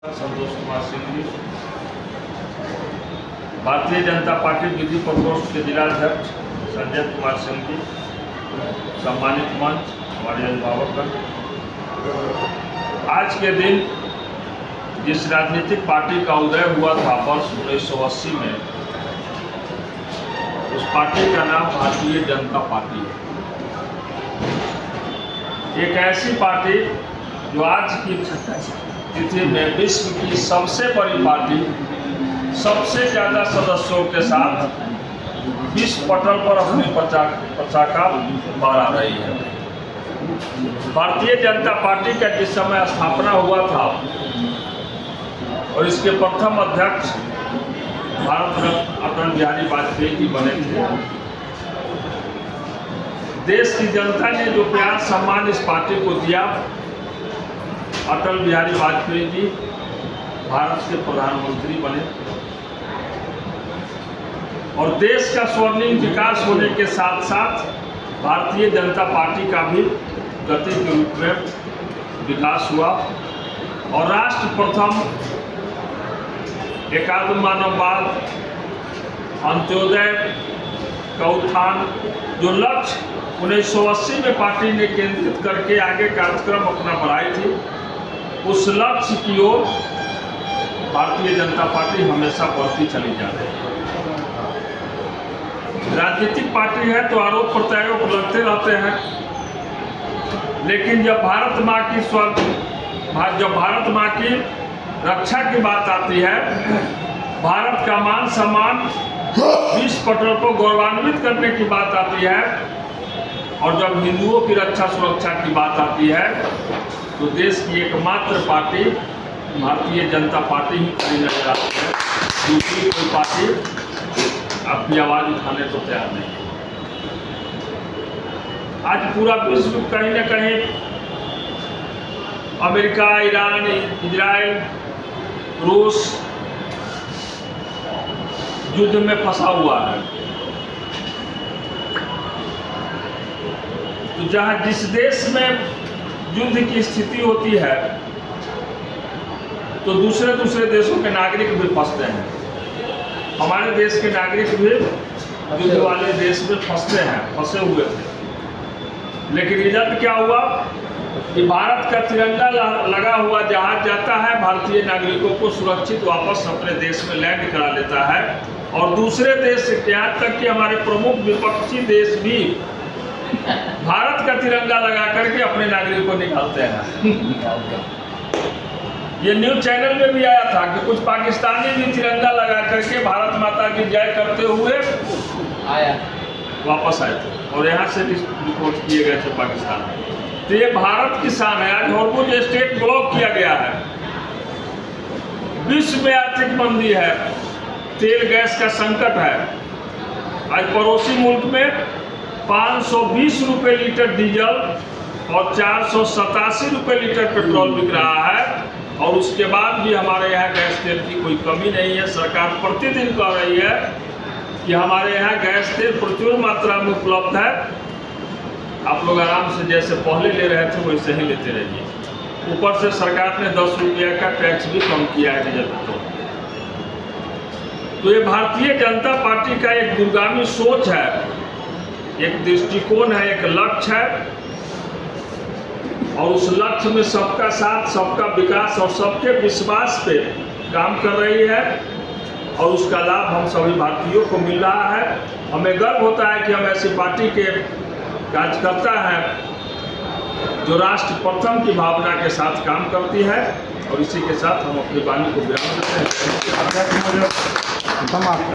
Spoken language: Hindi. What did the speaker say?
संतोष कुमार सिंह जी, भारतीय जनता पार्टी विधि प्रकोष्ठ के जिलाध्यक्ष संजय कुमार सिंह जी, सम्मानित मंच हमारे अभिभावक, आज के दिन जिस राजनीतिक पार्टी का उदय हुआ था वर्ष 1980 में, उस पार्टी का नाम भारतीय जनता पार्टी है। एक ऐसी पार्टी जो आज की तिथि में विश्व की सबसे बड़ी पार्टी, सबसे ज़्यादा सदस्यों के साथ विश्व पटल पर अपनी पताका फहरा रही है। भारतीय जनता पार्टी का जिस समय स्थापना हुआ था और इसके प्रथम अध्यक्ष भारत रत्न अटल बिहारी वाजपेयी जी बने थे। देश की जनता ने जो प्यार सम्मान इस पार्टी को दिया, अटल बिहारी वाजपेयी जी भारत के प्रधानमंत्री बने और देश का स्वर्णिम विकास होने के साथ साथ भारतीय जनता पार्टी का भी गति के रूप में विकास हुआ और राष्ट्र प्रथम एकात्म मानववाद, अंत्योदय का उत्थान, जो लक्ष्य 1980 में पार्टी ने केंद्रित करके आगे कार्यक्रम अपना बढ़ाई थी, उस लक्ष्य की ओर भारतीय जनता पार्टी हमेशा बढ़ती चली जा रही है। राजनीतिक पार्टी है तो आरोप प्रत्यारोप लगते रहते हैं, लेकिन जब भारत माँ की रक्षा की बात आती है, भारत का मान सम्मान विश्व पटल को गौरवान्वित करने की बात आती है और जब हिंदुओं की रक्षा सुरक्षा की बात आती है, तो देश की एकमात्र पार्टी भारतीय जनता पार्टी ही खड़ी नजर आती है। दूसरी कोई पार्टी अपनी आवाज उठाने को तैयार नहीं है। आज पूरा विश्व कहीं न कहीं अमेरिका, ईरान, इजराइल, रूस युद्ध में फंसा हुआ है। तो जहां जिस देश में युद्ध की स्थिति होती है, तो दूसरे देशों के नागरिक भी फंसते हैं। हमारे देश के नागरिक भी युद्ध वाले देश में फंसे हुए थे। लेकिन रिजल्ट क्या हुआ कि भारत का तिरंगा लगा हुआ जहाज जाता है, भारतीय नागरिकों को सुरक्षित वापस अपने देश में लैंड करा लेता है और दूसरे देश, यहाँ तक कि हमारे प्रमुख विपक्षी देश भी भारत का तिरंगा लगा करके अपने नागरिकों को निकालते हैं। ये न्यूज चैनल में भी आया था कि कुछ पाकिस्तानी भी तिरंगा लगा करके भारत माता की जय करते हुए वापस आए थे और यहाँ से रिपोर्ट किए गए थे पाकिस्तान में। तो ये भारत की शान है। आज हॉर्मुज स्ट्रेट ब्लॉक किया गया है, विश्व में आर्थिक मंदी है, तेल गैस का संकट है। आज पड़ोसी मुल्क में 520 रुपये लीटर डीजल और 487 रुपये लीटर पेट्रोल बिक रहा है और उसके बाद भी हमारे यहाँ गैस तेल की कोई कमी नहीं है। सरकार प्रतिदिन कह रही है कि हमारे यहाँ गैस तेल प्रचुर मात्रा में उपलब्ध है, आप लोग आराम से जैसे पहले ले रहे थे वैसे ही लेते रहिए। ऊपर से सरकार ने 10 रुपये का टैक्स भी कम किया है डीजल पेट्रोल। तो ये भारतीय जनता पार्टी का एक दूरगामी सोच है, एक दृष्टिकोण है, एक लक्ष्य है और उस लक्ष्य में सबका साथ, सबका विकास और सबके विश्वास पे काम कर रही है और उसका लाभ हम सभी भारतीयों को मिल रहा है। हमें गर्व होता है कि हम ऐसी पार्टी के कार्यकर्ता हैं जो राष्ट्र प्रथम की भावना के साथ काम करती है और इसी के साथ हम अपनी वाणी को विराम देते हैं।